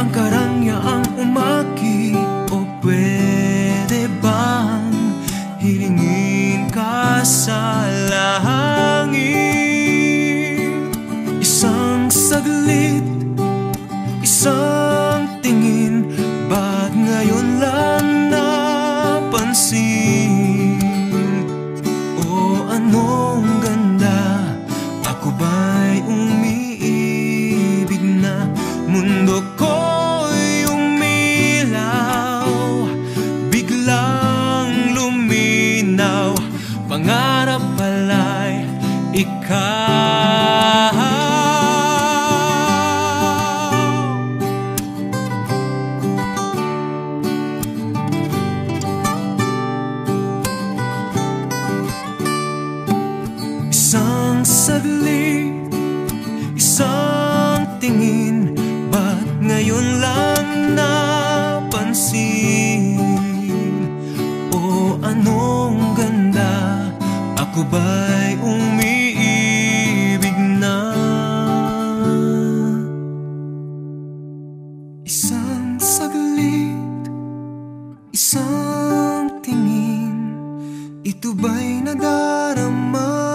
ang karangyaang umaki? O pwede bang hilingin ka sa langit? Isang saglit, isang tingin, ba't ngayon lang napansin? O anong ganda, ako ba'y umiibig na? Mundo ko'y umilaw, biglang luminaw, pangarap pala'y ikaw. Isang saglit, isang tingin, ba't ngayon lang napansin? O anong ganda, ako ba'y umiibig na? Isang saglit, isang tingin, ito ba'y nadarama?